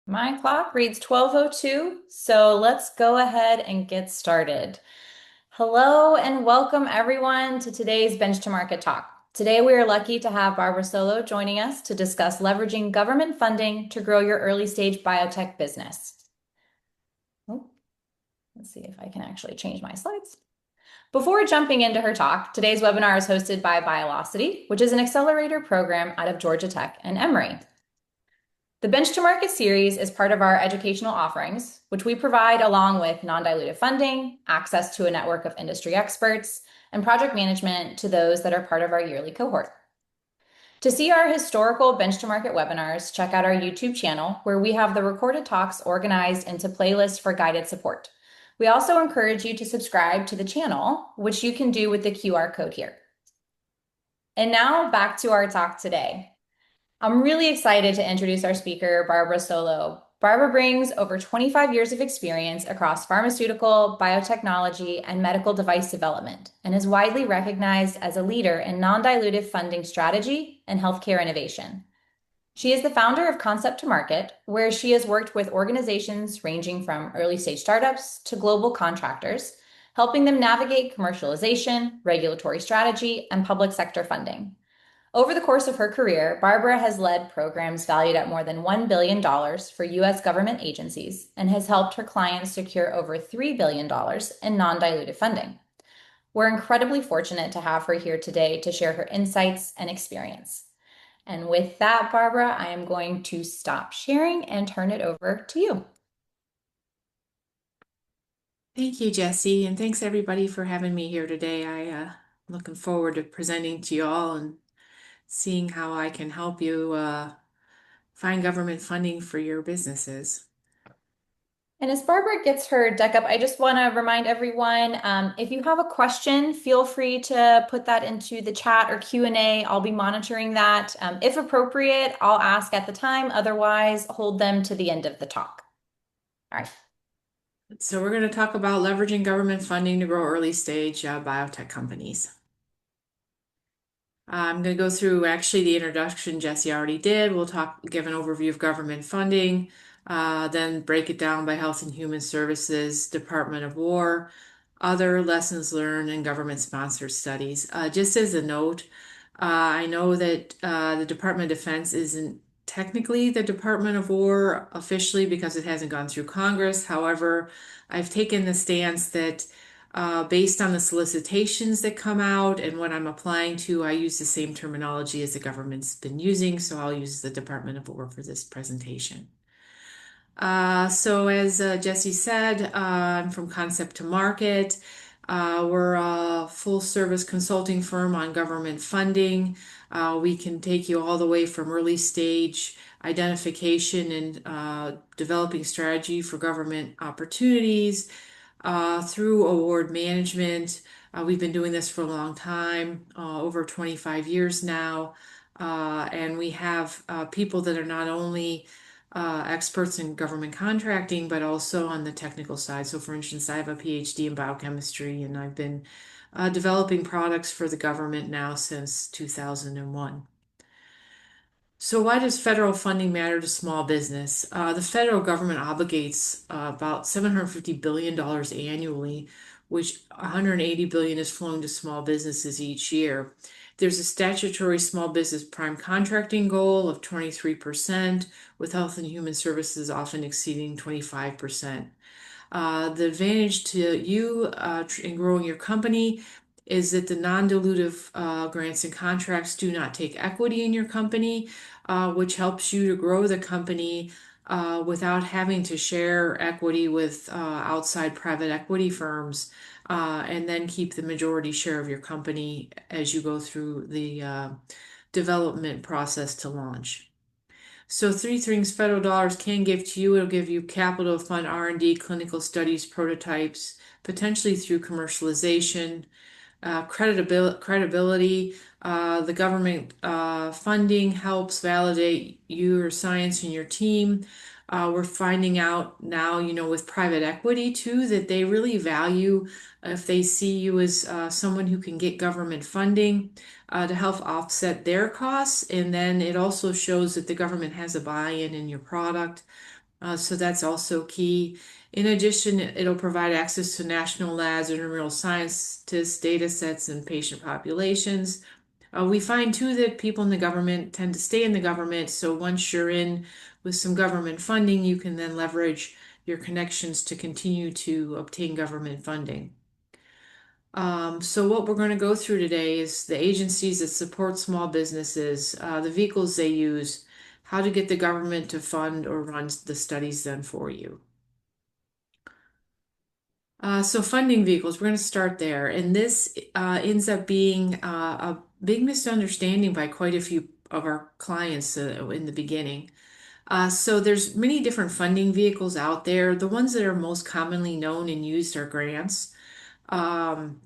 My clock reads 12:02, so let's go ahead and get started. Hello and welcome everyone to today's Bench to Market Talk. Today we are lucky to have Barbara Solo joining us to discuss leveraging government funding to grow your early stage biotech business. Oh, let's see if I can actually change my slides. Before jumping into her talk, today's webinar is hosted by Biolocity, which is an accelerator program out of Georgia Tech and Emory. The Bench to Market series is part of our educational offerings, which we provide along with non-dilutive funding, access to a network of industry experts, and project management to those that are part of our yearly cohort. To see our historical Bench to Market webinars, check out our YouTube channel, where we have the recorded talks organized into playlists for guided support. We also encourage you to subscribe to the channel, which you can do with the QR code here. And now back to our talk today. I'm really excited to introduce our speaker, Barbara Solo. Barbara brings over 25 years of experience across pharmaceutical, biotechnology, and medical device development, and is widely recognized as a leader in non-dilutive funding strategy and healthcare innovation. She is the founder of Concept to Market, where she has worked with organizations ranging from early stage startups to global contractors, helping them navigate commercialization, regulatory strategy, and public sector funding. Over the course of her career, Barbara has led programs valued at more than $1 billion for U.S. government agencies and has helped her clients secure over $3 billion in non-dilutive funding. We're incredibly fortunate to have her here today to share her insights and experience. And with that, Barbara, I am going to stop sharing and turn it over to you. Thank you, Jesse, and thanks everybody for having me here today. I'm looking forward to presenting to you all and seeing how I can help you find government funding for your businesses. And as Barbara gets her deck up, I just want to remind everyone, if you have a question, feel free to put that into the chat or Q&A. I'll be monitoring that. If appropriate, I'll ask at the time. Otherwise, hold them to the end of the talk. All right. So we're going to talk about leveraging government funding to grow early stage biotech companies. I'm going to go through actually the introduction Jesse already did. We'll give an overview of government funding, then break it down by Health and Human Services, Department of War, other lessons learned, and government-sponsored studies. Just as a note, I know that the Department of Defense isn't technically the Department of War officially because it hasn't gone through Congress. However, I've taken the stance that based on the solicitations that come out and what I'm applying to, I use the same terminology as the government's been using, so I'll use the Department of War for this presentation. So as Jesse said, I'm from Concept to Market. We're a full service consulting firm on government funding. We can take you all the way from early stage identification and developing strategy for government opportunities through award management. We've been doing this for a long time, over 25 years now. And we have people that are not only experts in government contracting, but also on the technical side. So, for instance, I have a PhD in biochemistry, and I've been developing products for the government now since 2001. So why does federal funding matter to small business? The federal government obligates about $750 billion annually, which 180 billion is flowing to small businesses each year. There's a statutory small business prime contracting goal of 23%, with Health and Human Services often exceeding 25%. The advantage to you in growing your company is that the non-dilutive grants and contracts do not take equity in your company, which helps you to grow the company without having to share equity with outside private equity firms, and then keep the majority share of your company as you go through the development process to launch. So three things federal dollars can give to you. It'll give you capital to fund R&D, clinical studies, prototypes, potentially through commercialization, credibility. The government funding helps validate your science and your team. We're finding out now, with private equity too, that they really value if they see you as someone who can get government funding to help offset their costs. And then it also shows that the government has a buy-in in your product. So that's also key. In addition, it'll provide access to national labs, intramural scientists, data sets, and patient populations. We find too that people in the government tend to stay in the government. So once you're in with some government funding, you can then leverage your connections to continue to obtain government funding. So what we're going to go through today is the agencies that support small businesses, the vehicles they use, how to get the government to fund or run the studies done for you. So funding vehicles, we're going to start there. And this ends up being a big misunderstanding by quite a few of our clients in the beginning. So there's many different funding vehicles out there. The ones that are most commonly known and used are grants. Um,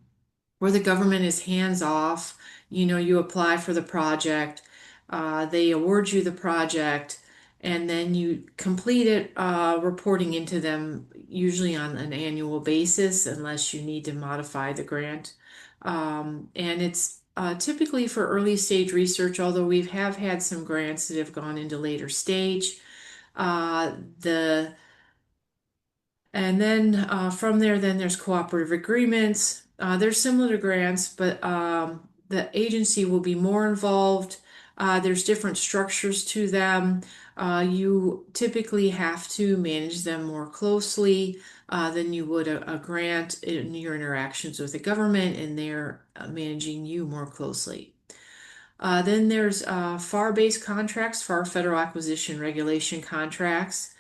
where the government is hands off. You know, you apply for the project, they award you the project, and then you complete it, reporting into them usually on an annual basis, unless you need to modify the grant. And it's typically for early stage research, although we have had some grants that have gone into later stage. The and then from there, then there's cooperative agreements. They're similar to grants, but the agency will be more involved. There's different structures to them. You typically have to manage them more closely than you would a grant in your interactions with the government, and they're managing you more closely. Then there's FAR-based contracts, FAR Federal Acquisition Regulation contracts.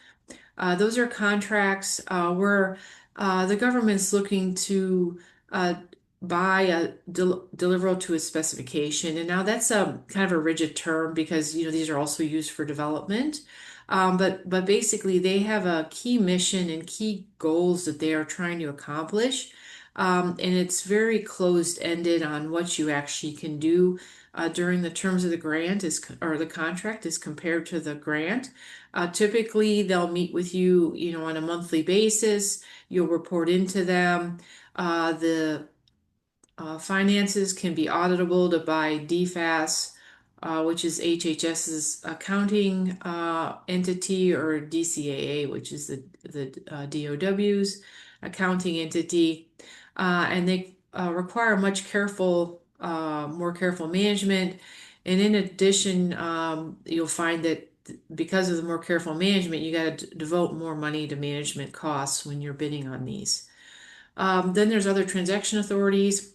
Those are contracts where the government's looking to uh, buy a deliverable to a specification. And now that's a kind of a rigid term because these are also used for development. But basically they have a key mission and key goals that they are trying to accomplish. And it's very closed-ended on what you actually can do during the terms of the grant or the contract as compared to the grant. Typically, they'll meet with you, on a monthly basis. You'll report into them. The finances can be auditable to by DFAS, which is HHS's accounting entity, or DCAA, which is the DOW's accounting entity. And they require more careful management. And in addition, you'll find that because of the more careful management, you got to devote more money to management costs when you're bidding on these. Then there's other transaction authorities.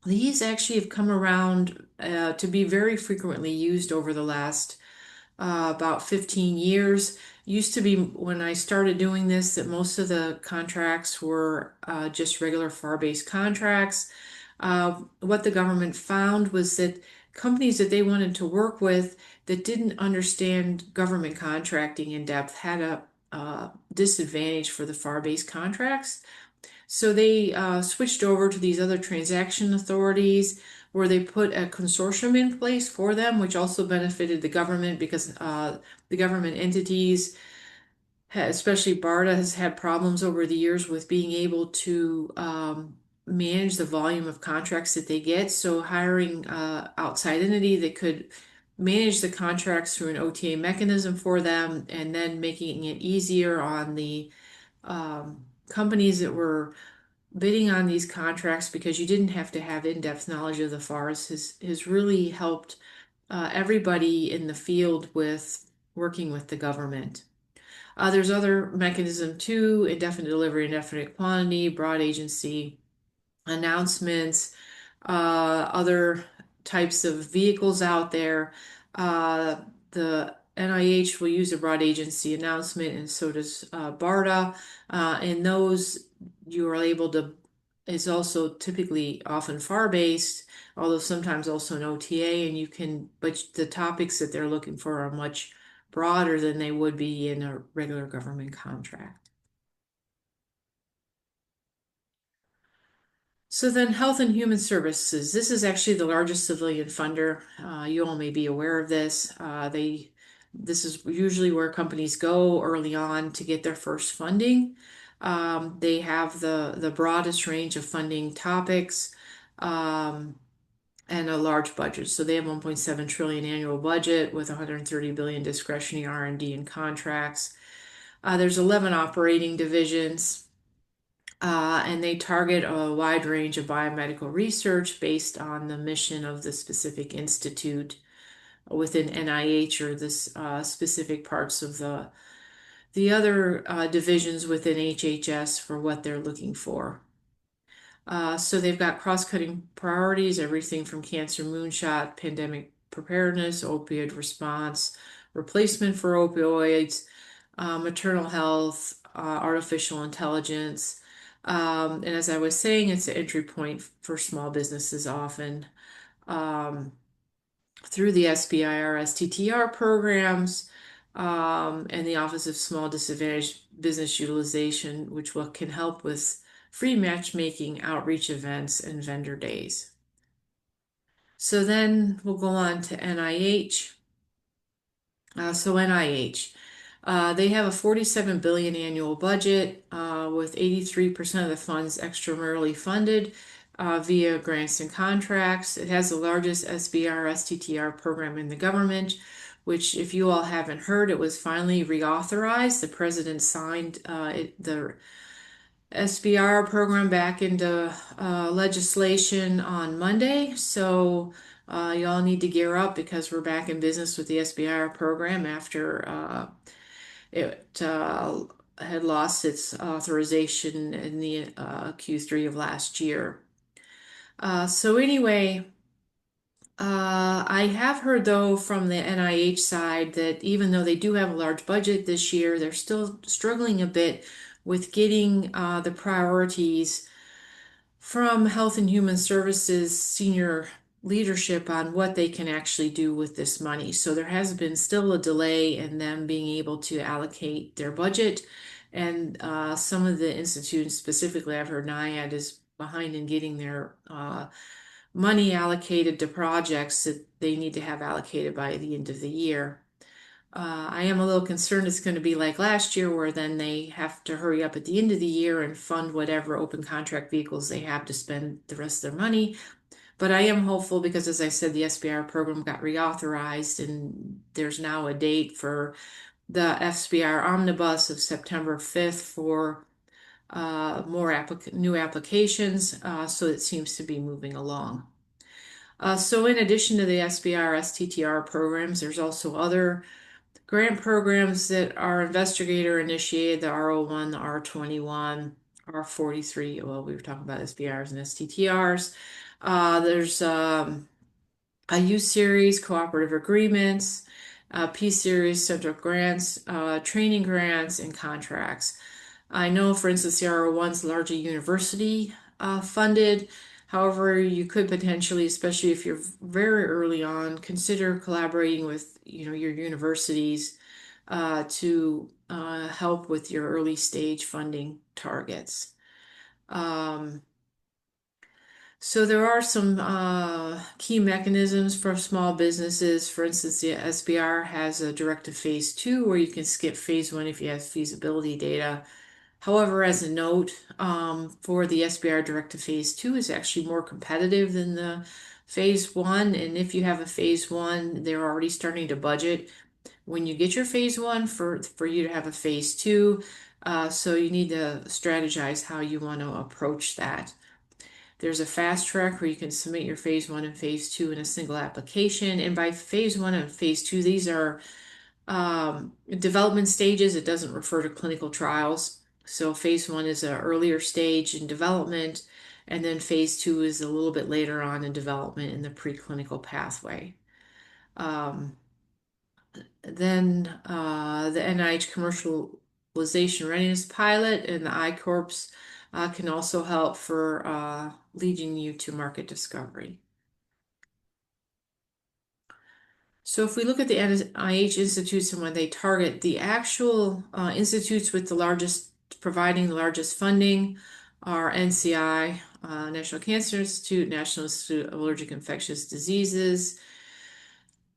These actually have come around to be very frequently used over the last about 15 years. Used to be when I started doing this that most of the contracts were just regular FAR-based contracts. What the government found was that companies that they wanted to work with that didn't understand government contracting in depth had a disadvantage for the FAR-based contracts. So they switched over to these other transaction authorities where they put a consortium in place for them, which also benefited the government because the government entities, especially BARDA, has had problems over the years with being able to manage the volume of contracts that they get. So hiring outside entity that could manage the contracts through an OTA mechanism for them, and then making it easier on the companies that were bidding on these contracts, because you didn't have to have in-depth knowledge of the FARs, has really helped everybody in the field with working with the government. There's other mechanism too: indefinite delivery, indefinite quantity, broad agency announcements, other types of vehicles out there. The NIH will use a broad agency announcement, and so does BARDA. And those you are able to, is also typically often FAR-based, although sometimes also an OTA, and you can, but the topics that they're looking for are much broader than they would be in a regular government contract. So then Health and Human Services, this is actually the largest civilian funder. You all may be aware of this. This is usually where companies go early on to get their first funding. They have the broadest range of funding topics, and a large budget. So they have 1.7 trillion annual budget with 130 billion discretionary R&D and contracts. There's 11 operating divisions, and they target a wide range of biomedical research based on the mission of the specific institute within NIH or this specific parts of the other divisions within HHS for what they're looking for. So they've got cross-cutting priorities, everything from cancer moonshot, pandemic preparedness, opioid response, replacement for opioids, maternal health, artificial intelligence. And as I was saying, it's an entry point for small businesses often. Um, Through the SBIR, STTR programs, and the Office of Small Disadvantaged Business Utilization, which can help with free matchmaking, outreach events, and vendor days. So then we'll go on to NIH. So NIH, they have a 47 billion annual budget with 83% of the funds extramural funded via grants and contracts. It has the largest SBR STTR program in the government, which, if you all haven't heard, it was finally reauthorized. The president signed the SBR program back into legislation on Monday. So y'all need to gear up because we're back in business with the SBR program after it had lost its authorization in the Q3 of last year. So anyway, I have heard though from the NIH side that even though they do have a large budget this year, they're still struggling a bit with getting the priorities from Health and Human Services senior leadership on what they can actually do with this money. So there has been still a delay in them being able to allocate their budget. And some of the institutions, specifically, I've heard NIAID is behind in getting their money allocated to projects that they need to have allocated by the end of the year. I am a little concerned it's going to be like last year, where then they have to hurry up at the end of the year and fund whatever open contract vehicles they have to spend the rest of their money. But I am hopeful because, as I said, the SBR program got reauthorized, and there's now a date for the SBR Omnibus of September 5th for more new applications. So it seems to be moving along. So in addition to the SBR, STTR programs, there's also other grant programs that are investigator initiated, the R01, the R21, R43. Well, we were talking about SBRs and STTRs. There's a U series, cooperative agreements, P series, central grants, training grants, and contracts. I know, for instance, the R01's largely university funded. However, you could potentially, especially if you're very early on, consider collaborating with, your universities to help with your early stage funding targets. Um, so there are some key mechanisms for small businesses. For instance, the SBR has a directive phase two where you can skip phase one if you have feasibility data. However, as a note, for the SBR directive phase two is actually more competitive than the phase one. And if you have a phase one, they're already starting to budget when you get your phase one for you to have a phase two. So you need to strategize how you want to approach that. There's a fast track where you can submit your phase one and phase two in a single application. And by phase one and phase two, these are development stages. It doesn't refer to clinical trials. So phase one is an earlier stage in development, and then phase two is a little bit later on in development in the preclinical pathway. Um, then the NIH commercialization readiness pilot and the I-Corps can also help for leading you to market discovery. So if we look at the NIH institutes and when they target the actual institutes with the largest, providing the largest funding are NCI, National Cancer Institute, National Institute of Allergic Infectious Diseases,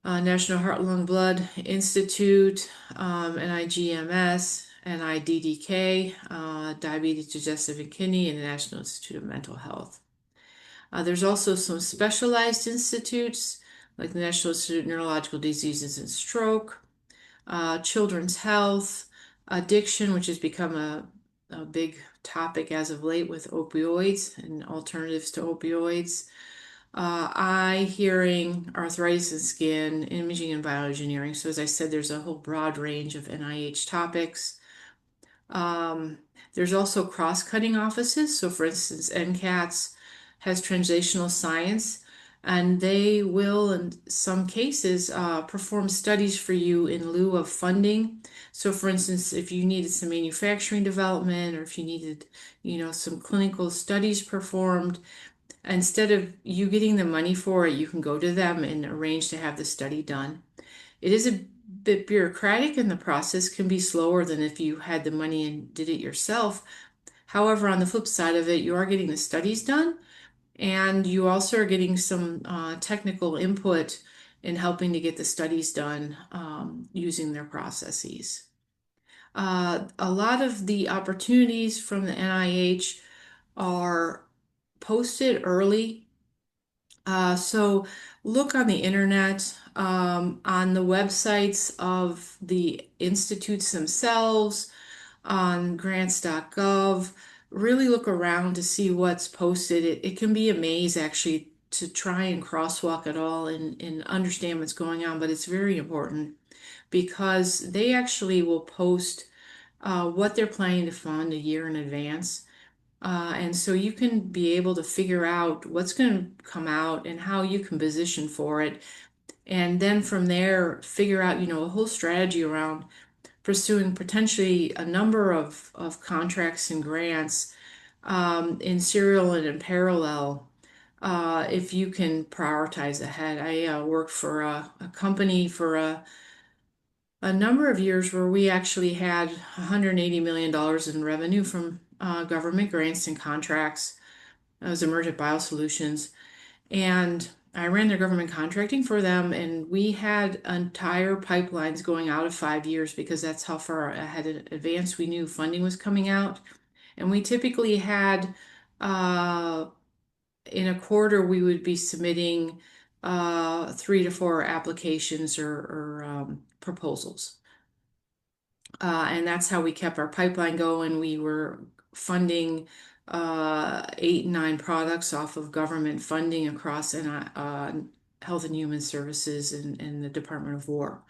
National Heart, Lung, Blood Institute, NIGMS, NIDDK, Diabetes, Digestive, and Kidney, and the National Institute of Mental Health. There's also some specialized institutes like the National Institute of Neurological Diseases and Stroke, Children's Health, addiction, which has become a big topic as of late with opioids and alternatives to opioids, eye, hearing, arthritis and skin, imaging and bioengineering. So as I said, there's a whole broad range of NIH topics. Um, there's also cross-cutting offices. So for instance, NCATS has translational science, and they will, in some cases, perform studies for you in lieu of funding. So for instance, if you needed some manufacturing development or if you needed, some clinical studies performed, instead of you getting the money for it, you can go to them and arrange to have the study done. It is a bit bureaucratic and the process can be slower than if you had the money and did it yourself. However, on the flip side of it, you are getting the studies done and you also are getting some technical input in helping to get the studies done using their processes. A lot of the opportunities from the NIH are posted early, so look on the internet, on the websites of the institutes themselves, on grants.gov. Really look around to see what's posted. It can be a maze actually to try and crosswalk it all and understand what's going on, but it's very important because they actually will post what they're planning to fund a year in advance. And so you can be able to figure out what's going to come out and how you can position for it. And then from there, figure out, a whole strategy around pursuing potentially a number of contracts and grants in serial and in parallel. If you can prioritize ahead. I worked for a company for a number of years where we actually had $180 million in revenue from government grants and contracts. It was Emergent Biosolutions. And I ran their government contracting for them, and we had entire pipelines going out of 5 years because that's how far ahead in advance we knew funding was coming out. And we typically had, in a quarter, we would be submitting 3 to 4 applications or proposals. And that's how we kept our pipeline going. We were funding 8 and 9 products off of government funding across Health and Human Services and the Department of War.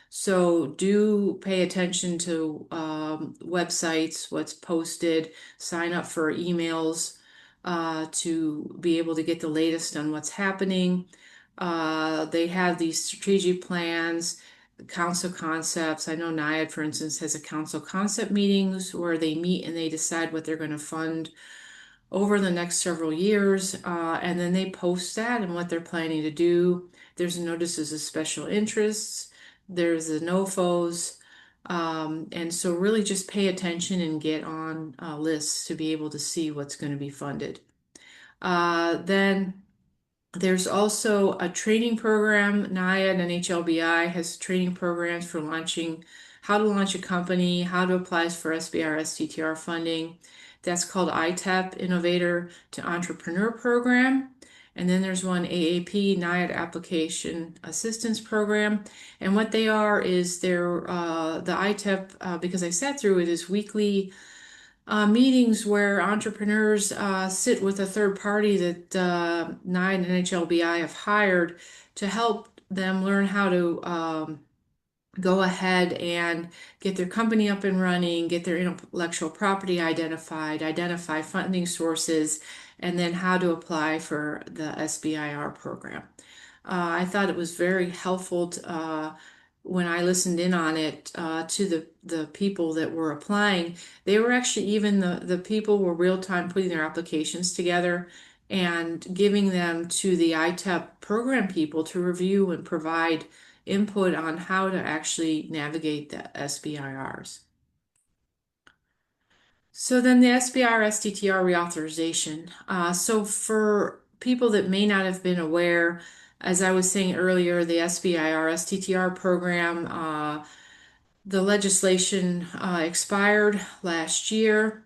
So do pay attention to websites, what's posted, sign up for emails to be able to get the latest on what's happening. They have these strategic plans, council concepts. I know NIAID, for instance, has a council concept meetings where they meet and they decide what they're going to fund over the next several years, and then they post that and what they're planning to do. There's notices of special interests, there's the NOFOs, and so really just pay attention and get on lists to be able to see what's going to be funded. Then there's also a training program. NIAID and HLBI has training programs for launching, how to launch a company, how to apply for SBIR, STTR funding. That's called ITEP, Innovator to Entrepreneur Program. And then there's one AAP, NIAID Application Assistance Program. And what they are is they're the ITEP, because I sat through it, is weekly meetings where entrepreneurs sit with a third party that NIDE and HLBI have hired to help them learn how to go ahead and get their company up and running, get their intellectual property identified, identify funding sources, and then how to apply for the SBIR program. I thought it was very helpful when I listened in on it to the people that were applying. They were actually, even the people were real time putting their applications together and giving them to the ITEP program people to review and provide input on how to actually navigate the SBIRs. So then the SBIR STTR reauthorization. So for people that may not have been aware, as I was saying earlier, the SBIR STTR program, the legislation expired last year.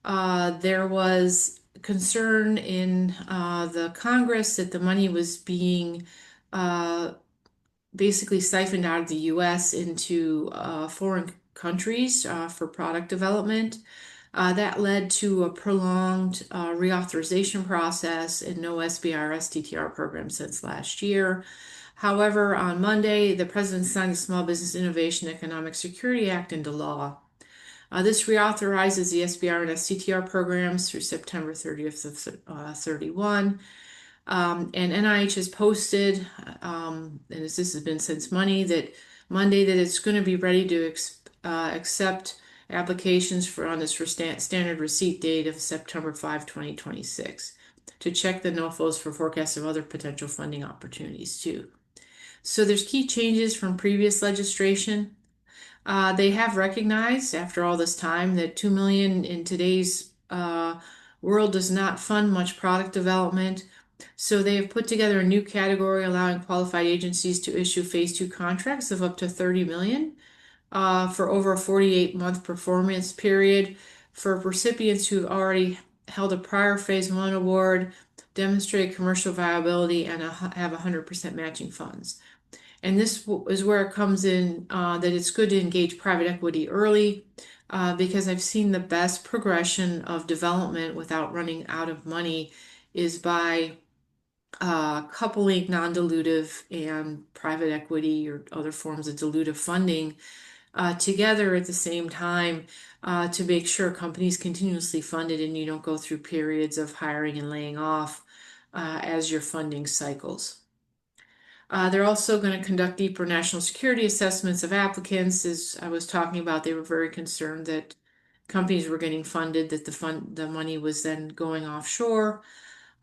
There was concern in the Congress that the money was being basically siphoned out of the U.S. into foreign countries for product development. That led to a prolonged reauthorization process and no SBIR STTR program since last year. However, on Monday, the president signed the Small Business Innovation Economic Security Act into law. This reauthorizes the SBR and STTR programs through September 30th of 31. And NIH has posted, and this has been since Monday, that it's going to be ready to accept applications for on this for standard receipt date of September 5, 2026, to check the NOFOs for forecasts of other potential funding opportunities too. So there's key changes from previous legislation. They have recognized after all this time that 2 million in today's world does not fund much product development. So they have put together a new category allowing qualified agencies to issue phase two contracts of up to 30 million for over a 48-month performance period for recipients who already held a prior phase one award, demonstrate commercial viability, and have 100% matching funds. And this is where it comes in that it's good to engage private equity early because I've seen the best progression of development without running out of money is by coupling non-dilutive and private equity or other forms of dilutive funding together at the same time to make sure companies continuously funded and you don't go through periods of hiring and laying off as your funding cycles. They're also going to conduct deeper national security assessments of applicants. As I was talking about, they were very concerned that companies were getting funded, that the money was then going offshore.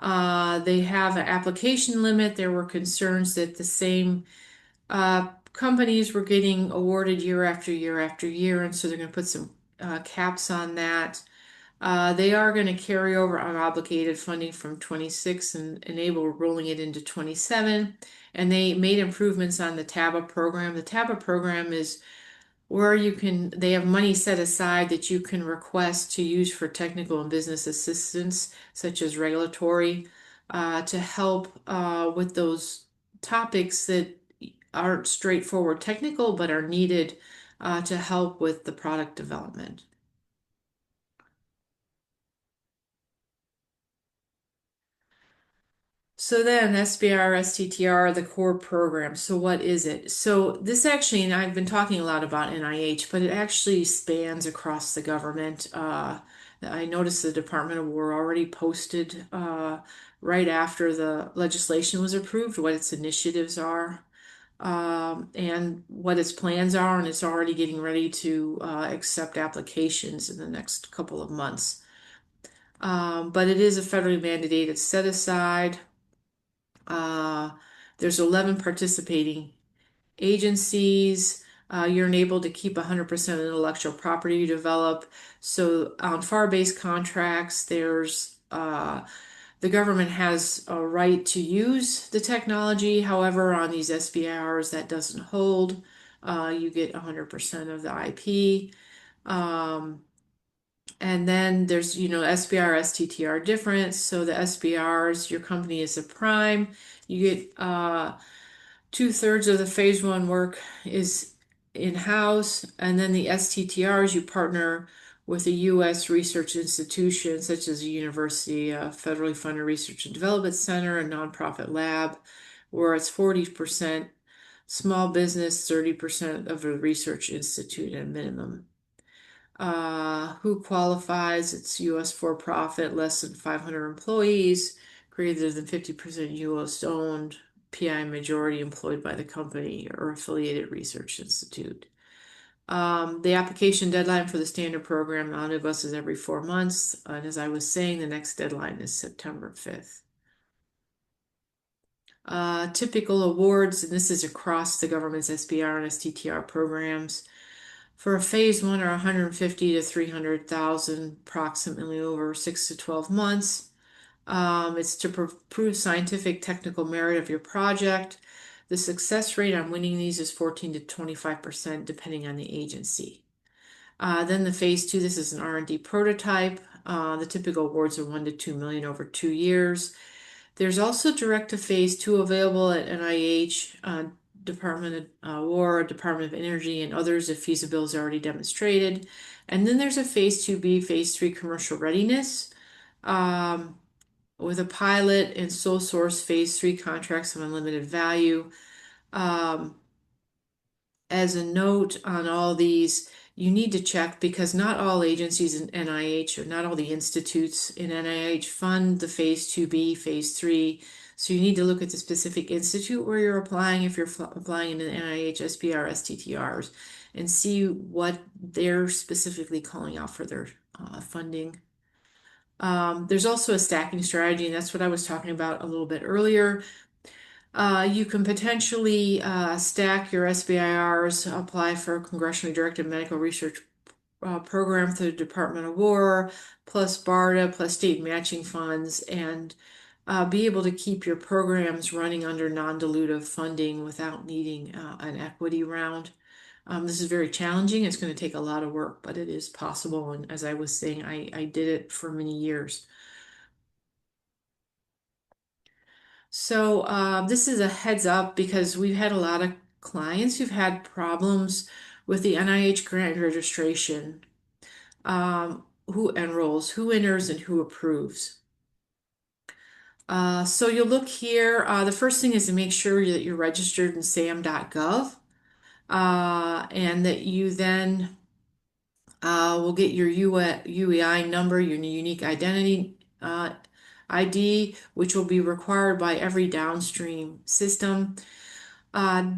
They have an application limit. There were concerns that the same companies were getting awarded year after year after year, and so they're going to put some caps on that. They are going to carry over unobligated funding from 26 and enable rolling it into 27. And they made improvements on the TABA program. The TABA program is where they have money set aside that you can request to use for technical and business assistance, such as regulatory, to help with those topics that aren't straightforward technical but are needed to help with the product development. So then SBR, STTR, the core program. So what is it? So this actually, and I've been talking a lot about NIH, but it actually spans across the government. I noticed the Department of War already posted right after the legislation was approved what its initiatives are and what its plans are, and it's already getting ready to accept applications in the next couple of months. But it is a federally mandated set aside. Uh, there's 11 participating agencies. You're enabled to keep 100% of intellectual property you develop. So on FAR-based contracts, the government has a right to use the technology. However, on these SBIRs, that doesn't hold. You get 100% of the IP. Um, and then there's, SBR, STTR different. So the SBRs, your company is a prime. You get 2/3 of the phase one work is in-house. And then the STTRs, you partner with a U.S. research institution such as a university, a federally funded research and development center, a nonprofit lab, where it's 40% small business, 30% of a research institute at minimum. Who qualifies? It's U.S. for-profit, less than 500 employees, greater than 50% U.S. owned, PI majority employed by the company or affiliated research institute. The application deadline for the standard program omnibus is every 4 months. And as I was saying, the next deadline is September 5th. Typical awards, and this is across the government's SBR and STTR programs. For a phase one are 150 to 300,000, approximately over 6 to 12 months. It's to prove scientific technical merit of your project. The success rate on winning these is 14 to 25%, depending on the agency. Then the phase two, this is an R&D prototype. The typical awards are 1 to 2 million over 2 years. There's also direct to phase two available at NIH. Department of War, Department of Energy, and others if feasibility is already demonstrated. And then there's a phase 2B, phase 3 commercial readiness um, with a pilot and sole source phase 3 contracts of unlimited value. Um, as a note on all these, you need to check because not all agencies in NIH or not all the institutes in NIH fund the phase 2B, phase 3. So you need to look at the specific institute where you're applying if you're applying in the NIH, SBR, STTRs, and see what they're specifically calling out for their funding. There's also a stacking strategy, and that's what I was talking about a little bit earlier. You can potentially stack your SBIRs, apply for a congressionally directed medical research program through the Department of War, plus BARDA, plus state matching funds, and be able to keep your programs running under non-dilutive funding without needing an equity round. This is very challenging. It's going to take a lot of work, but it is possible. And as I was saying, I did it for many years. So this is a heads up because we've had a lot of clients who've had problems with the NIH grant registration. Who enrolls, who enters, and who approves. So you'll look here. The first thing is to make sure that you're registered in sam.gov and that you then will get your UEI number, your unique identity ID, which will be required by every downstream system. Uh,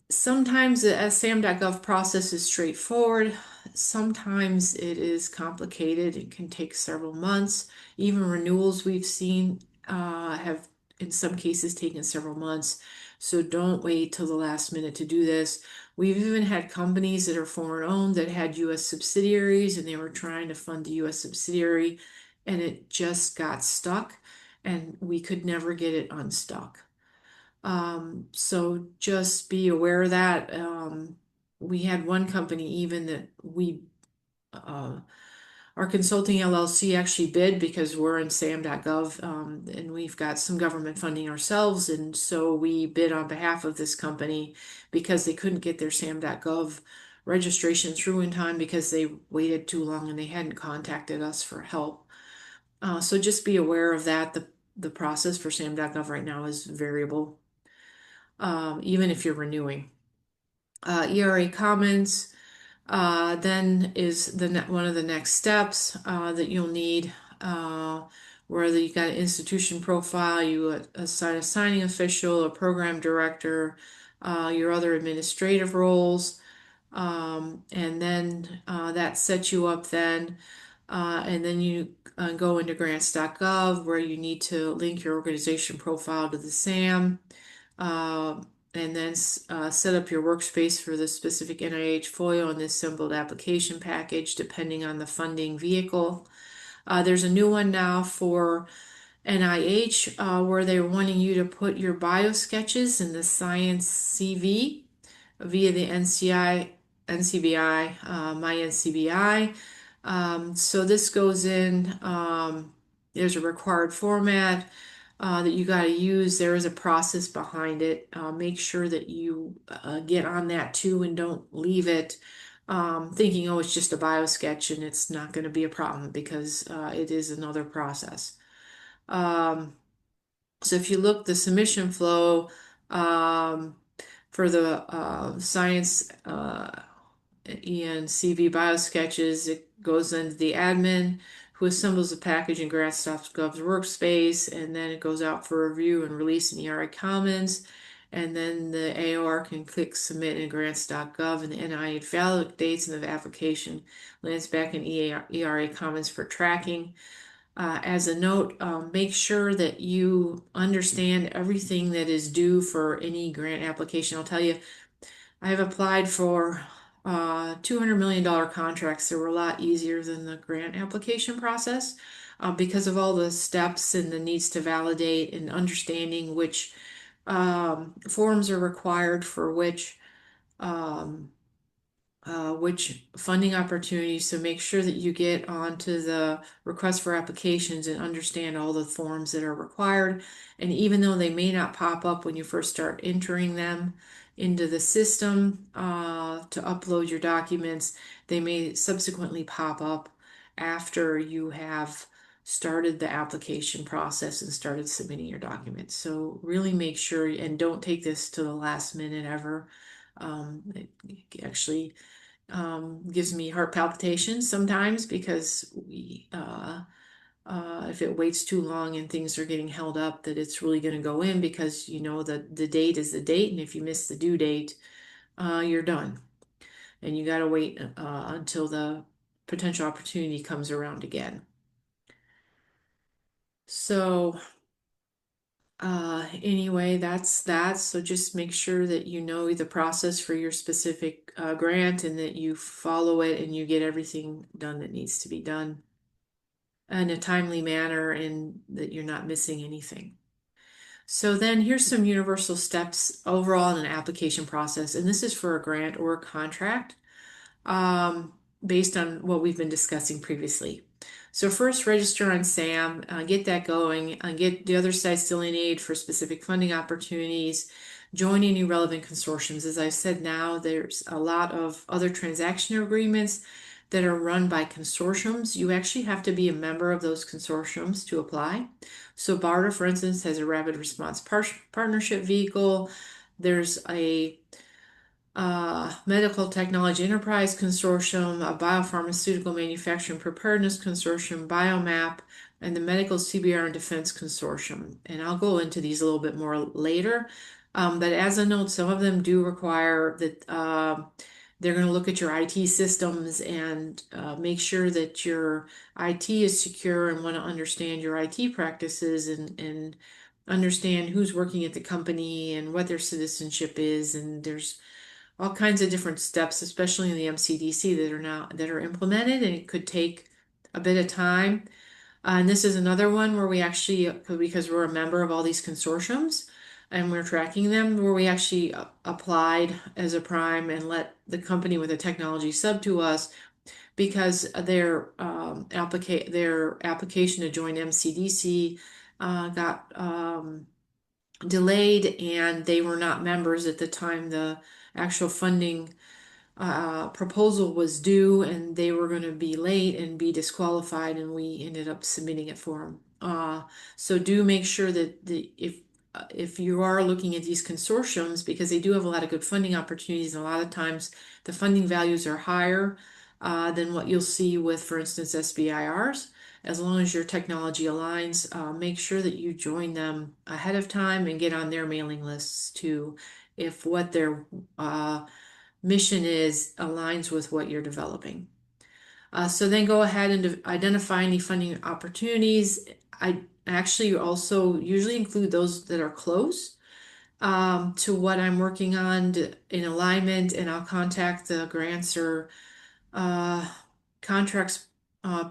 Sometimes the sam.gov process is straightforward. Sometimes it is complicated. It can take several months. Even renewals we've seen have, in some cases, taken several months. So don't wait till the last minute to do this. We've even had companies that are foreign owned that had U.S. subsidiaries and they were trying to fund the U.S. subsidiary and it just got stuck and we could never get it unstuck. So just be aware of that. We had one company even that uh, our consulting LLC actually bid because we're in sam.gov, and we've got some government funding ourselves. And so we bid on behalf of this company because they couldn't get their sam.gov registration through in time because they waited too long and they hadn't contacted us for help. So just be aware of that. The process for sam.gov right now is variable even if you're renewing. ERA comments then is one of the next steps that you'll need. Uh, Whether you got an institution profile, you assign a signing official, a program director, your other administrative roles, and then that sets you up then. And then you go into grants.gov where you need to link your organization profile to the SAM uh, and then set up your workspace for the specific NIH FOIL and the assembled application package depending on the funding vehicle. There's a new one now for NIH where they're wanting you to put your bio sketches in the science CV via the NCBI, my NCBI. So this goes in, there's a required format that you got to use. There is a process behind it. Make sure that you get on that too and don't leave it thinking, oh, it's just a bio sketch and it's not going to be a problem because it is another process. Um, so if you look the submission flow um, for the science and CV biosketches, it goes into the admin who assembles the package in grants.gov's workspace, and then it goes out for review and release in ERA Commons. And then the AOR can click submit in grants.gov and the NIH validates and the application lands back in ERA Commons for tracking. As a note, make sure that you understand everything that is due for any grant application. I'll tell you, I have applied for $200 million contracts that were a lot easier than the grant application process because of all the steps and the needs to validate and understanding which forms are required for um, which funding opportunities. So make sure that you get onto the request for applications and understand all the forms that are required. And even though they may not pop up when you first start entering them, into the system to upload your documents. They may subsequently pop up after you have started the application process and started submitting your documents. So really make sure and don't take this to the last minute ever. It actually gives me heart palpitations sometimes because if it waits too long and things are getting held up, that it's really going to go in because you know that the date is the date, and if you miss the due date, you're done, and you got to wait until the potential opportunity comes around again. So anyway, that's that. So just make sure that you know the process for your specific grant and that you follow it and you get everything done that needs to be done in a timely manner and that you're not missing anything. So then here's some universal steps overall in an application process, and this is for a grant or a contract um, based on what we've been discussing previously. So first, register on SAM, get that going, get the other sites still in aid for specific funding opportunities, join any relevant consortiums. As I said now, there's a lot of other transaction agreements that are run by consortiums. You actually have to be a member of those consortiums to apply. So BARDA, for instance, has a rapid response partnership vehicle. There's a Medical Technology Enterprise Consortium, a Biopharmaceutical Manufacturing Preparedness Consortium, Biomap, and the Medical CBR and Defense Consortium. And I'll go into these a little bit more later. But as a note, some of them do require that they're going to look at your IT systems and make sure that your IT is secure and want to understand your IT practices and understand who's working at the company and what their citizenship is. And there's all kinds of different steps, especially in the MCDC that are implemented, and it could take a bit of time. And this is another one where we actually, because we're a member of all these consortiums and we're tracking them, where we actually applied as a prime and let the company with a technology sub to us because their application to join MCDC got delayed and they were not members at the time the actual funding proposal was due and they were going to be late and be disqualified and we ended up submitting it for them. So do make sure that if you are looking at these consortiums, because they do have a lot of good funding opportunities, and a lot of times the funding values are higher than what you'll see with, for instance, SBIRs. As long as your technology aligns, make sure that you join them ahead of time and get on their mailing lists too, if what their mission is aligns with what you're developing. So then go ahead and identify any funding opportunities. I actually also usually include those that are close to what I'm working on in alignment, and I'll contact the grants or uh, contracts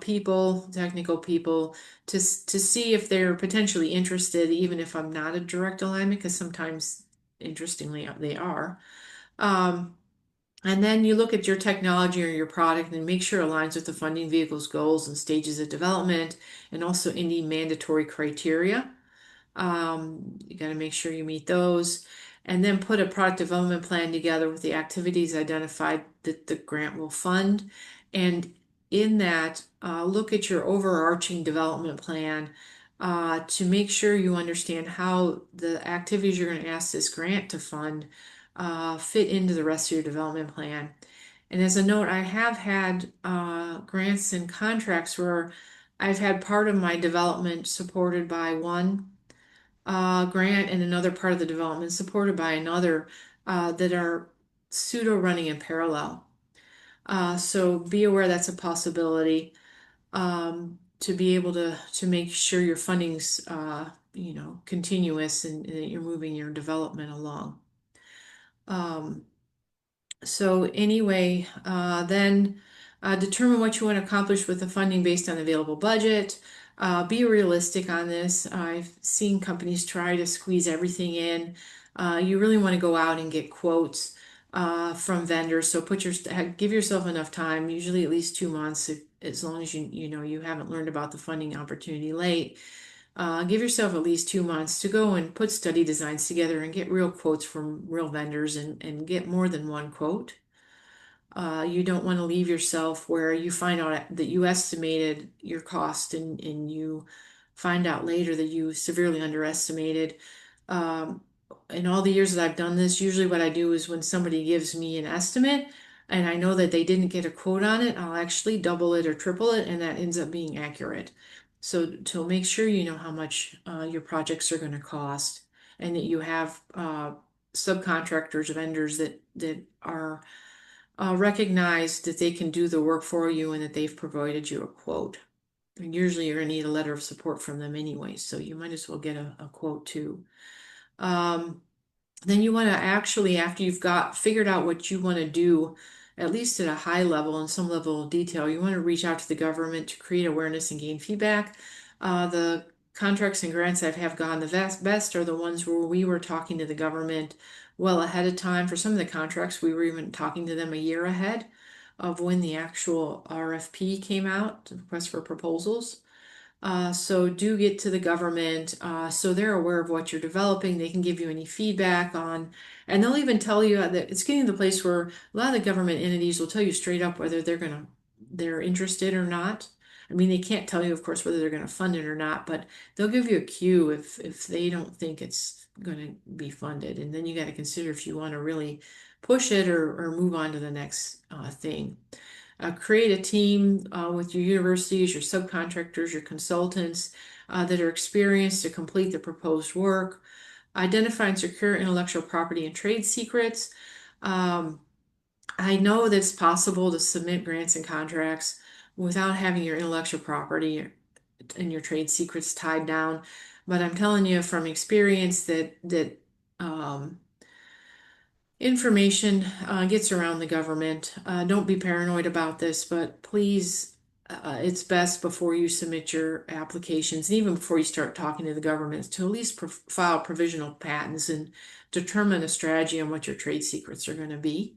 people, technical people, to see if they're potentially interested, even if I'm not a direct alignment, because sometimes, interestingly, they are. Um, and then you look at your technology or your product and make sure it aligns with the funding vehicle's goals and stages of development, and also any mandatory criteria. You got to make sure you meet those. And then put a product development plan together with the activities identified that the grant will fund. And in that, look at your overarching development plan to make sure you understand how the activities you're going to ask this grant to fund fit into the rest of your development plan. And as a note, I have had grants and contracts where I've had part of my development supported by one grant and another part of the development supported by another that are pseudo running in parallel. So be aware that's a possibility to be able to make sure your funding's continuous and that you're moving your development along. Um, so anyway, then determine what you want to accomplish with the funding based on available budget. Be realistic on this. I've seen companies try to squeeze everything in. You really want to go out and get quotes from vendors. So give yourself enough time, usually at least 2 months, as long as you know you haven't learned about the funding opportunity late. Give yourself at least 2 months to go and put study designs together and get real quotes from real vendors and get more than one quote. You don't want to leave yourself where you find out that you estimated your cost and you find out later that you severely underestimated. Um, in all the years that I've done this, usually what I do is when somebody gives me an estimate and I know that they didn't get a quote on it, I'll actually double it or triple it, and that ends up being accurate. So to make sure you know how much your projects are going to cost and that you have subcontractors, vendors that are recognize that they can do the work for you and that they've provided you a quote. And usually you're going to need a letter of support from them anyway, so you might as well get a quote too. Um, then you want to actually, after you've got figured out what you want to do, at least at a high level and some level of detail, you want to reach out to the government to create awareness and gain feedback. The contracts and grants that have gone the best are the ones where we were talking to the government well ahead of time. For some of the contracts, we were even talking to them a year ahead of when the actual RFP came out, request for proposals. So do get to the government so they're aware of what you're developing. They can give you any feedback on, and they'll even tell you that it's getting to the place where a lot of the government entities will tell you straight up whether they're interested or not. I mean, they can't tell you, of course, whether they're gonna fund it or not, but they'll give you a cue if they don't think it's gonna be funded, and then you got to consider if you want to really push it or move on to the next thing. Create a team with your universities, your subcontractors, your consultants that are experienced to complete the proposed work. Identify and secure intellectual property and trade secrets. Um, I know that it's possible to submit grants and contracts without having your intellectual property and your trade secrets tied down, but I'm telling you from experience that information gets around the government. Don't be paranoid about this, but please, it's best before you submit your applications, and even before you start talking to the government, to at least file provisional patents and determine a strategy on what your trade secrets are going to be.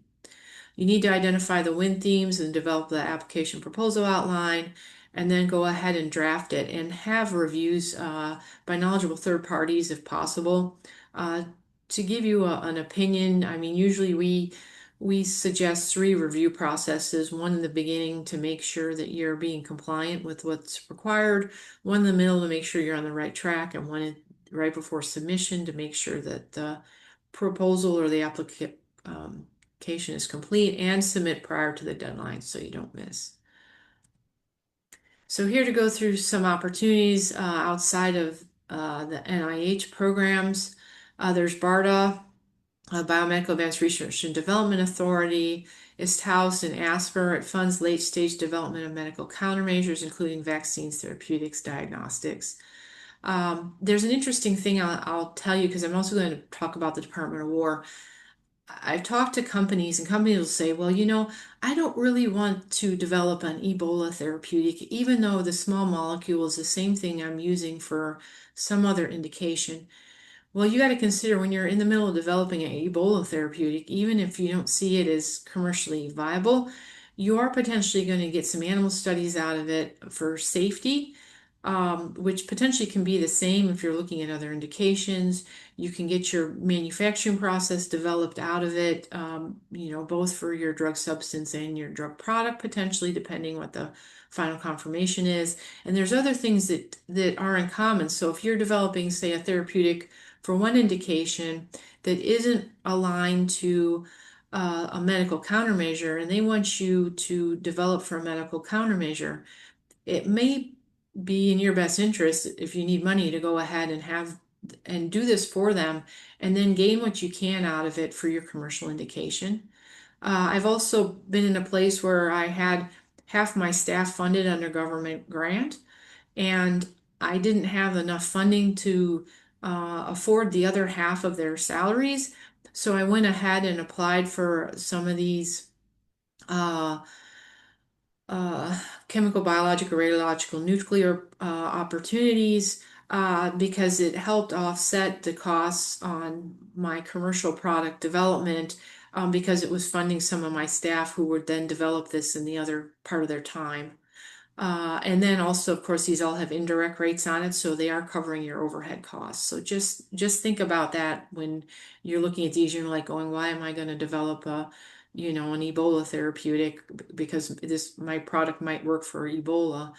You need to identify the win themes and develop the application proposal outline, and then go ahead and draft it and have reviews by knowledgeable third parties if possible uh, to give you an opinion. I mean, usually we suggest three review processes: one in the beginning to make sure that you're being compliant with what's required, one in the middle to make sure you're on the right track, and right before submission to make sure that the proposal or the application is complete, and submit prior to the deadline so you don't miss. So here to go through some opportunities outside of the NIH programs. There's BARDA, Biomedical Advanced Research and Development Authority. It's housed in ASPR. It funds late-stage development of medical countermeasures, including vaccines, therapeutics, diagnostics. There's an interesting thing I'll tell you because I'm also going to talk about the Department of War. I've talked to companies, and companies will say, well, I don't really want to develop an Ebola therapeutic, even though the small molecule is the same thing I'm using for some other indication. Well, you got to consider when you're in the middle of developing an Ebola therapeutic, even if you don't see it as commercially viable, you are potentially going to get some animal studies out of it for safety, which potentially can be the same if you're looking at other indications. You can get your manufacturing process developed out of it, both for your drug substance and your drug product, potentially, depending what the final confirmation is. And there's other things that are in common. So if you're developing, say, a therapeutic for one indication that isn't aligned to a medical countermeasure, and they want you to develop for a medical countermeasure, it may be in your best interest if you need money to go ahead and do this for them and then gain what you can out of it for your commercial indication. I've also been in a place where I had half my staff funded under government grant, and I didn't have enough funding to afford the other half of their salaries. So I went ahead and applied for some of these uh, uh, chemical, biological, radiological, nuclear opportunities because it helped offset the costs on my commercial product development because it was funding some of my staff who would then develop this in the other part of their time. And then also, of course, these all have indirect rates on it, so they are covering your overhead costs. So just think about that when you're looking at these. You're like going, why am I going to develop an Ebola therapeutic because this my product might work for Ebola,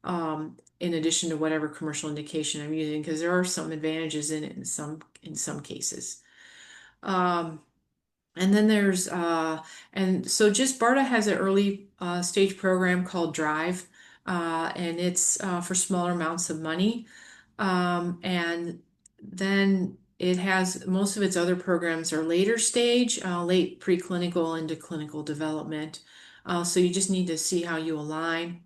in addition to whatever commercial indication I'm using, because there are some advantages in it in some cases. Um, and then and so just BARDA has an early stage program called Drive, and it's for smaller amounts of money. And then it has most of its other programs are later stage, late preclinical into clinical development. So you just need to see how you align.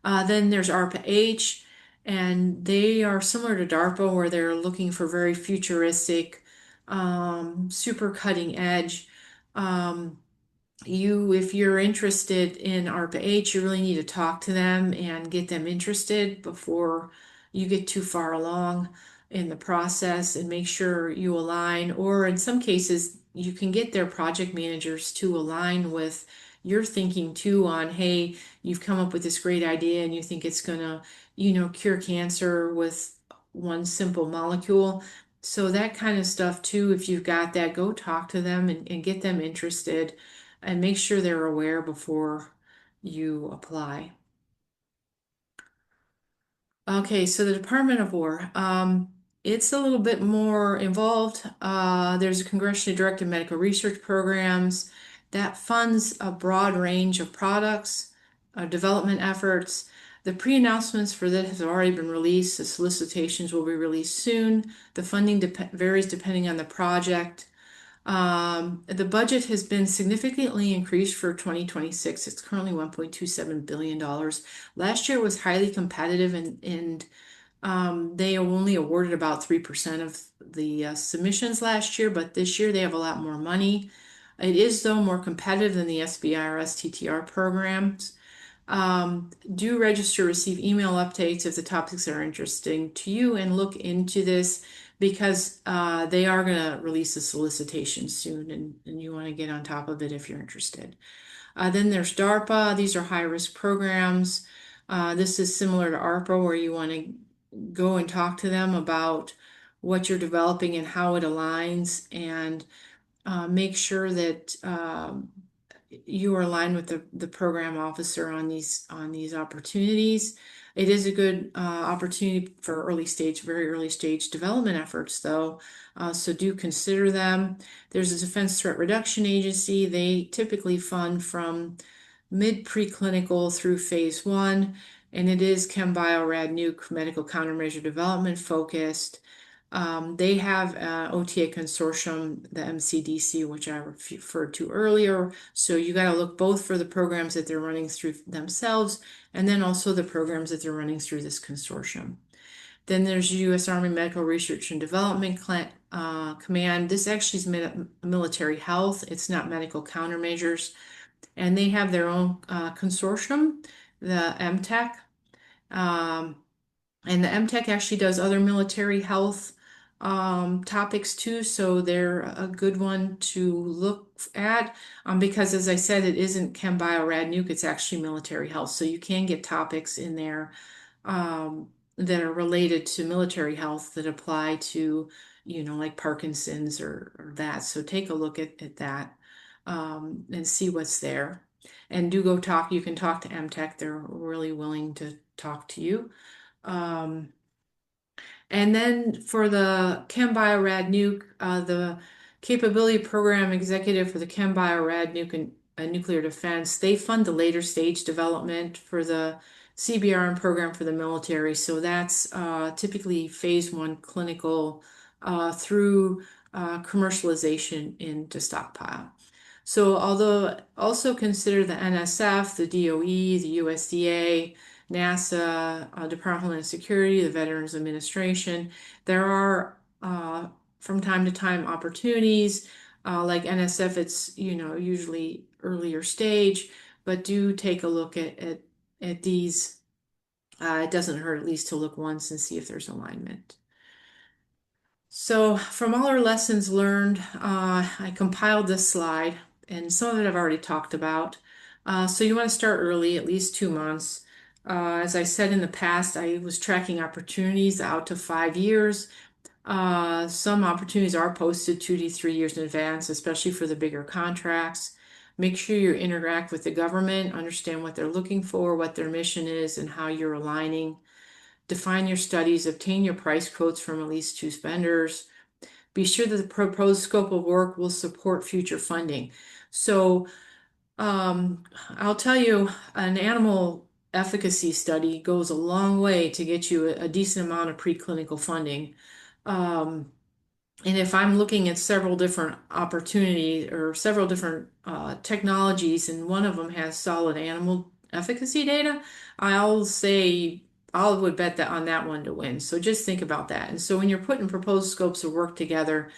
Then there's ARPA-H, and they are similar to DARPA, where they're looking for very futuristic, super cutting edge. Um, if you're interested in ARPA-H, you really need to talk to them and get them interested before you get too far along in the process and make sure you align. Or in some cases, you can get their project managers to align with your thinking too on, hey, you've come up with this great idea and you think it's gonna, cure cancer with one simple molecule. So that kind of stuff too, if you've got that, go talk to them and get them interested and make sure they're aware before you apply. Okay, so the Department of War, it's a little bit more involved. There's a congressionally directed medical research programs that funds a broad range of products, development efforts. The pre-announcements for this have already been released. The solicitations will be released soon. The funding varies depending on the project. The budget has been significantly increased for 2026. It's currently $1.27 billion. Last year was highly competitive and they only awarded about 3% of the submissions last year, but this year they have a lot more money. It is, though, more competitive than the SBI or STTR programs. Do register, receive email updates if the topics are interesting to you, and look into this because they are going to release a solicitation soon, and you want to get on top of it if you're interested. Then there's DARPA. These are high-risk programs. This is similar to ARPA, where you want to go and talk to them about what you're developing and how it aligns, and make sure that you are aligned with the program officer on these opportunities. It is a good opportunity for very early stage development efforts, though. So do consider them. There's a Defense Threat Reduction Agency. They typically fund from mid preclinical through phase one, and it is ChemBio Rad Nuke medical countermeasure development focused. They have OTA consortium, the MCDC, which I referred to earlier. So you got to look both for the programs that they're running through themselves and then also the programs that they're running through this consortium. Then there's U.S. Army Medical Research and Development Command. This actually is military health. It's not medical countermeasures. And they have their own consortium, the MTech. Um, and the MTech actually does other military health topics too, so they're a good one to look at because, as I said, it isn't Chem Bio Rad Nuke, it's actually military health. So you can get topics in there that are related to military health that apply to, like Parkinson's or that. So take a look at that and see what's there. And do go talk, you can talk to MTech, they're really willing to talk to you. Um, and then for the ChemBioRad Nuke, the Capability Program Executive for the ChemBioRad Nuke and Nuclear Defense, they fund the later stage development for the CBRN program for the military. So that's typically phase one clinical through commercialization into stockpile. So although also consider the NSF, the DOE, the USDA, NASA, Department of Homeland Security, the Veterans Administration. There are from time to time opportunities like NSF. It's usually earlier stage, but do take a look at these. It doesn't hurt at least to look once and see if there's alignment. So from all our lessons learned, I compiled this slide, and some of it I've already talked about. So you want to start early, at least 2 months. As I said in the past, I was tracking opportunities out to 5 years. Some opportunities are posted 2 to 3 years in advance, especially for the bigger contracts. Make sure you interact with the government, understand what they're looking for, what their mission is, and how you're aligning. Define your studies, obtain your price quotes from at least two vendors. Be sure that the proposed scope of work will support future funding. So, I'll tell you, an animal efficacy study goes a long way to get you a decent amount of preclinical funding. Um, and if I'm looking at several different opportunities or several different technologies, and one of them has solid animal efficacy data, I'll say I would bet that on that one to win. So just think about that. And so when you're putting proposed scopes of work together,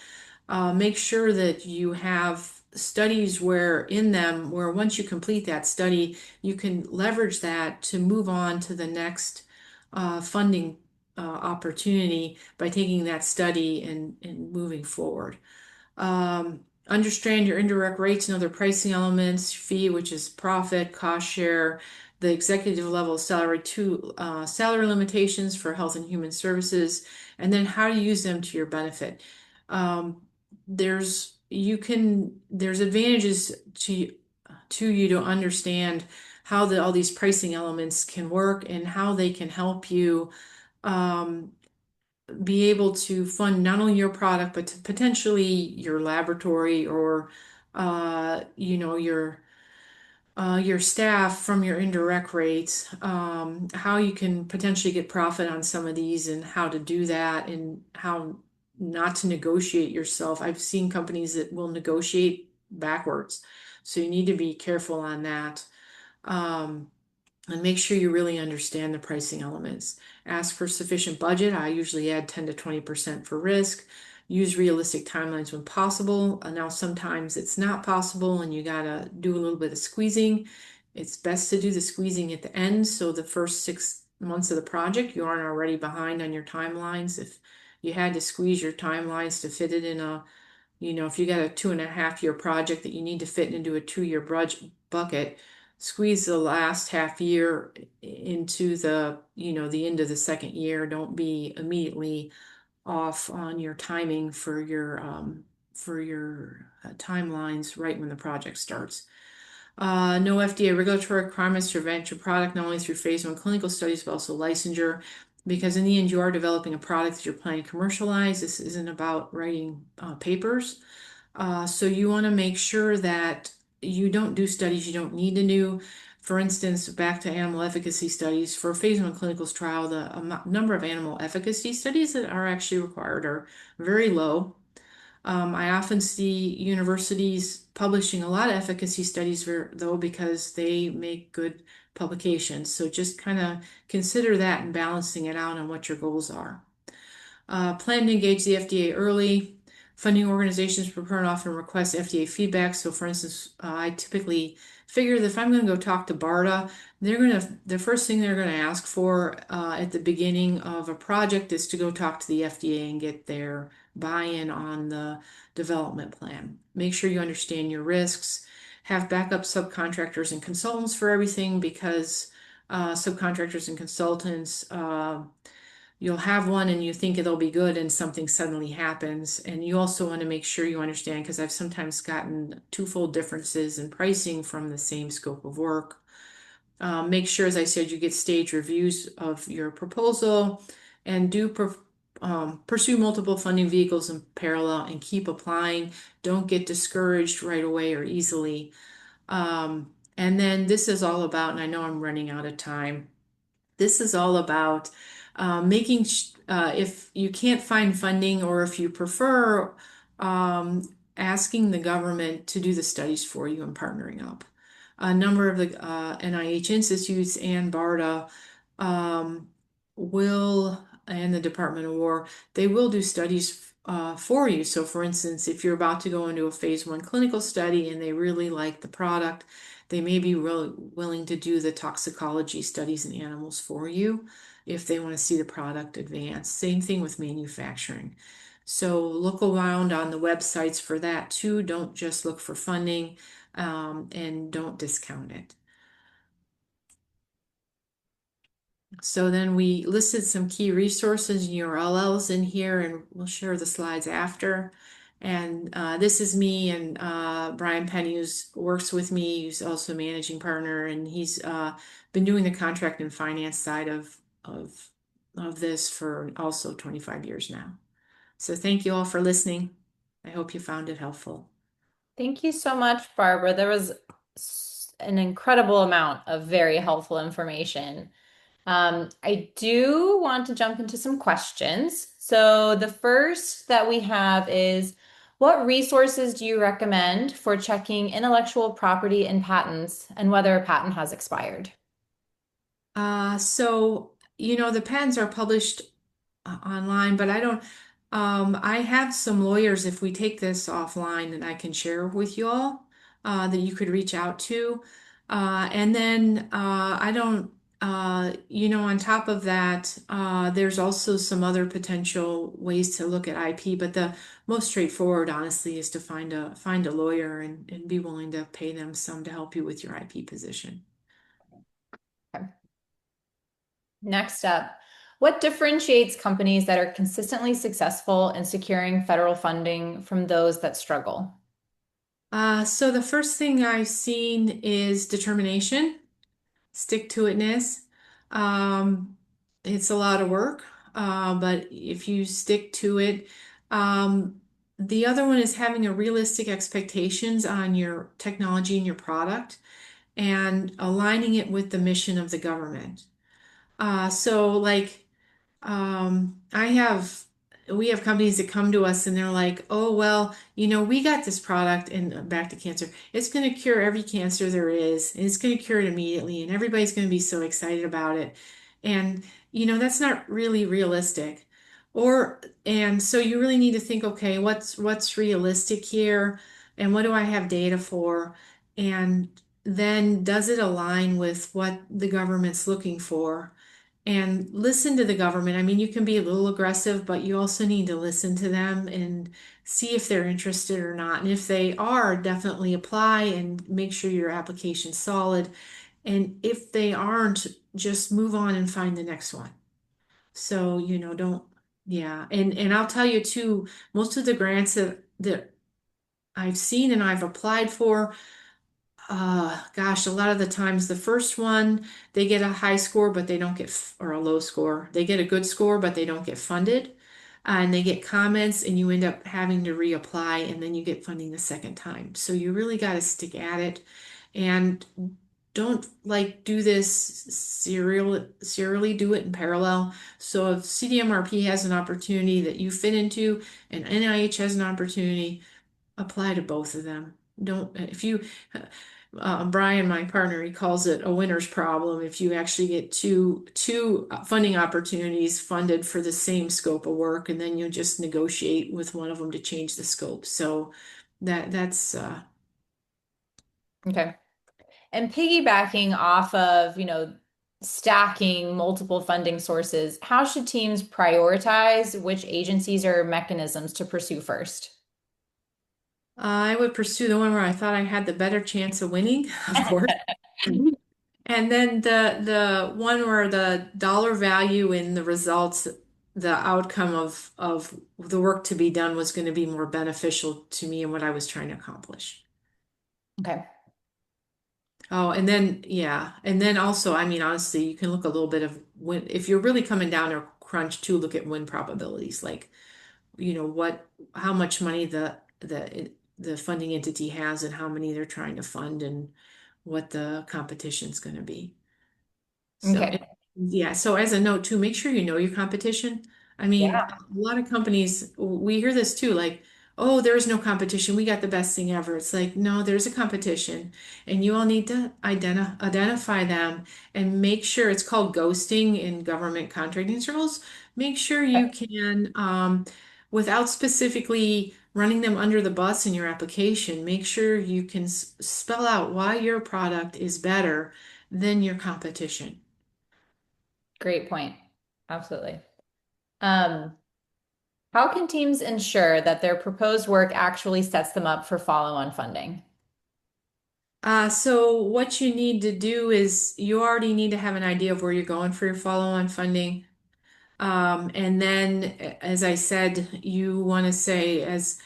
make sure that you have studies where in them where once you complete that study you can leverage that to move on to the next funding opportunity by taking that study and moving forward. Understand your indirect rates and other pricing elements, fee, which is profit, cost share, the executive level salary, to salary limitations for health and human services, and then how to use them to your benefit. Um, there's advantages to you to understand how all these pricing elements can work and how they can help you um, be able to fund not only your product but to potentially your laboratory or your staff from your indirect rates, how you can potentially get profit on some of these and how to do that and how not to negotiate yourself. I've seen companies that will negotiate backwards, so you need to be careful on that. Um, and make sure you really understand the pricing elements. Ask for sufficient budget. I usually add 10 to 20% for risk. Use realistic timelines when possible. Now, sometimes it's not possible and you gotta do a little bit of squeezing. It's best to do the squeezing at the end, so the first 6 months of the project you aren't already behind on your timelines. If you had to squeeze your timelines to fit it in if you got a 2.5 year project that you need to fit into a 2 year bucket, squeeze the last half year into the end of the second year. Don't be immediately off on your timing for your timelines right when the project starts. No FDA regulatory requirements to prevent your product not only through phase one clinical studies but also licensure. Because in the end, you are developing a product that you're planning to commercialize. This isn't about writing papers. So you want to make sure that you don't do studies you don't need to do. For instance, back to animal efficacy studies, for a phase one clinical trial, the number of animal efficacy studies that are actually required are very low. I often see universities publishing a lot of efficacy studies, though, because they make good publications. So just kind of consider that and balancing it out on what your goals are. Plan to engage the FDA early. Funding organizations prepare and often request FDA feedback. So, for instance, I typically figure that if I'm going to go talk to BARDA, the first thing they're going to ask for at the beginning of a project is to go talk to the FDA and get their buy-in on the development plan. Make sure you understand your risks. Have backup subcontractors and consultants for everything because subcontractors and consultants. You'll have one and you think it'll be good and something suddenly happens. And you also want to make sure you understand, because I've sometimes gotten twofold differences in pricing from the same scope of work. Make sure, as I said, you get stage reviews of your proposal and pursue multiple funding vehicles in parallel and keep applying. Don't get discouraged right away or easily. And then this is all about, and I know I'm running out of time. This is all about if you can't find funding or if you prefer asking the government to do the studies for you and partnering up. A number of the NIH institutes and BARDA um, and the Department of War, they will do studies for you. So, for instance, if you're about to go into a phase one clinical study and they really like the product, they may be really willing to do the toxicology studies in animals for you if they want to see the product advance. Same thing with manufacturing. So look around on the websites for that too. Don't just look for funding and don't discount it. So then we listed some key resources and URLs in here, and we'll share the slides after. And this is me and Brian Penny, who works with me, who's also managing partner, and he's been doing the contract and finance side of of this for also 25 years now. So thank you all for listening. I hope you found it helpful. Thank you so much, Barbara. There was an incredible amount of very helpful information. I do want to jump into some questions. So, the first that we have is what resources do you recommend for checking intellectual property and patents and whether a patent has expired? The patents are published online, but I don't, I have some lawyers, if we take this offline, that I can share with you all, that you could reach out to. And then, I don't, on top of that, there's also some other potential ways to look at IP, but the most straightforward, honestly, is to find a lawyer and be willing to pay them some to help you with your IP position. Okay. Next up, what differentiates companies that are consistently successful in securing federal funding from those that struggle? So the first thing I've seen is determination, stick-to-itness. Um, it's a lot of work, but if you stick to it, um, the other one is having a realistic expectations on your technology and your product and aligning it with the mission of the government. So like I have, we have companies that come to us and they're like, oh, well, we got this product and back to cancer. It's going to cure every cancer there is, and it's going to cure it immediately, and everybody's going to be so excited about it. And, that's not really realistic. And so you really need to think, okay, what's realistic here? And what do I have data for? And then does it align with what the government's looking for? And listen to the government. I mean, you can be a little aggressive, but you also need to listen to them and see if they're interested or not. And if they are, definitely apply and make sure your application's solid. And if they aren't, just move on and find the next one. So, don't, yeah. And I'll tell you too, most of the grants that I've seen and I've applied for, gosh, a lot of the times the first one, they get a high score, but they don't get, or a low score. They get a good score, but they don't get funded. And they get comments, and you end up having to reapply, and then you get funding the second time. So you really got to stick at it and don't like do this serially, do it in parallel. So if CDMRP has an opportunity that you fit into and NIH has an opportunity, apply to both of them. Don't, if you, Brian, my partner, he calls it a winner's problem. If you actually get two funding opportunities funded for the same scope of work, and then you just negotiate with one of them to change the scope. So that's Okay. And piggybacking off of, stacking multiple funding sources, how should teams prioritize which agencies or mechanisms to pursue first? I would pursue the one where I thought I had the better chance of winning, of course. And then the one where the dollar value in the results, the outcome of the work to be done was going to be more beneficial to me and what I was trying to accomplish. Okay. Oh, and then yeah, and then also, I mean, honestly, you can look a little bit of win if you're really coming down to crunch too, look at win probabilities, like what how much money the funding entity has and how many they're trying to fund and what the competition's going to be. So, Okay. yeah, so as a note too, make sure you know your competition. I mean, Yeah. a lot of companies, we hear this too, like, oh, there is no competition. We got the best thing ever. It's like, no, there's a competition, and you all need to identify them and make sure it's called ghosting in government contracting circles. Make sure you can, without specifically running them under the bus in your application, make sure you can spell out why your product is better than your competition. Great point. Absolutely. Um, how can teams ensure that their proposed work actually sets them up for follow-on funding? So what you need to do is you already need to have an idea of where you're going for your follow-on funding. And then, as I said, you want to say as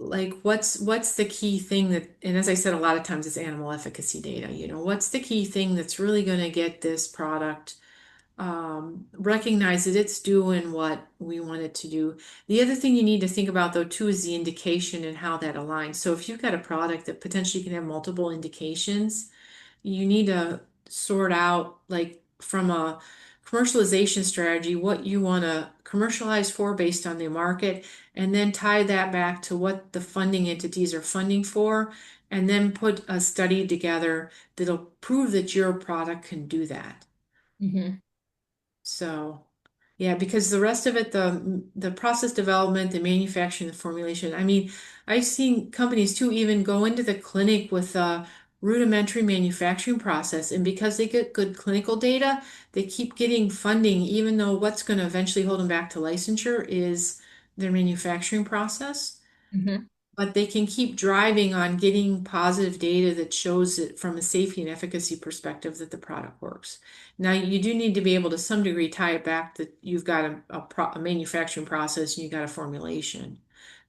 like what's the key thing that, and as I said, a lot of times it's animal efficacy data. What's the key thing that's really going to get this product recognize that it's doing what we want it to do. The other thing you need to think about though too is the indication and how that aligns. So if you've got a product that potentially can have multiple indications, you need to sort out like from a commercialization strategy what you want to commercialize for based on the market, and then tie that back to what the funding entities are funding for, and then put a study together that'll prove that your product can do that. Hmm. So, yeah, because the rest of it, the process development, the manufacturing, the formulation. I mean, I've seen companies too even go into the clinic with a rudimentary manufacturing process, and because they get good clinical data, they keep getting funding, even though what's going to eventually hold them back to licensure is their manufacturing process. Hmm. But they can keep driving on getting positive data that shows it from a safety and efficacy perspective that the product works. Now, you do need to be able to some degree tie it back that you've got a manufacturing process and you've got a formulation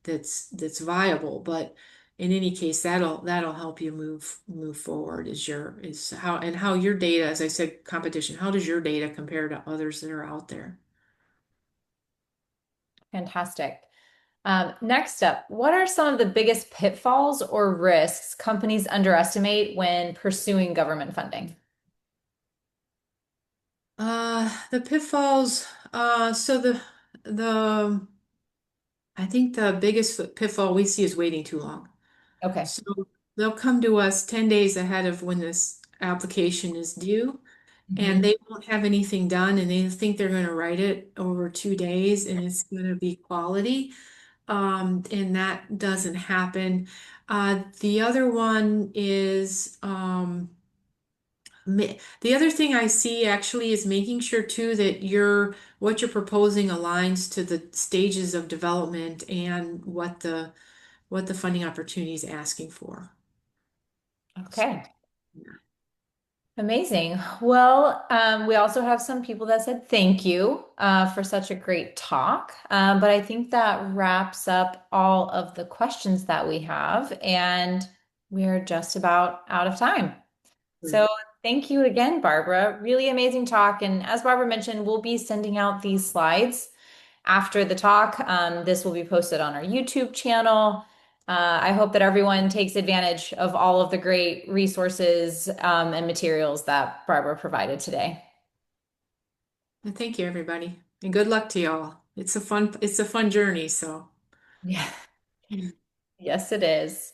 that's viable. But in any case, that'll help you move forward is how your data, as I said, competition, how does your data compare to others that are out there? Fantastic. Next up, what are some of the biggest pitfalls or risks companies underestimate when pursuing government funding? The pitfalls, so the I think the biggest pitfall we see is waiting too long. Okay. So they'll come to us 10 days ahead of when this application is due, and Hmm. they won't have anything done, and they think they're going to write it over 2 days and it's going to be quality. And that doesn't happen. The other one is the other thing I see actually is making sure too that what you're proposing aligns to the stages of development and what the funding opportunity is asking for. So, Okay. yeah. Amazing. Well, we also have some people that said thank you for such a great talk. But I think that wraps up all of the questions that we have, and we're just about out of time. So Great. thank you again, Barbara. Really amazing talk. And as Barbara mentioned, we'll be sending out these slides after the talk. This will be posted on our YouTube channel. I hope that everyone takes advantage of all of the great resources and materials that Barbara provided today. And thank you, everybody, and good luck to y'all. It's a fun journey. So. Yeah. Yes, it is.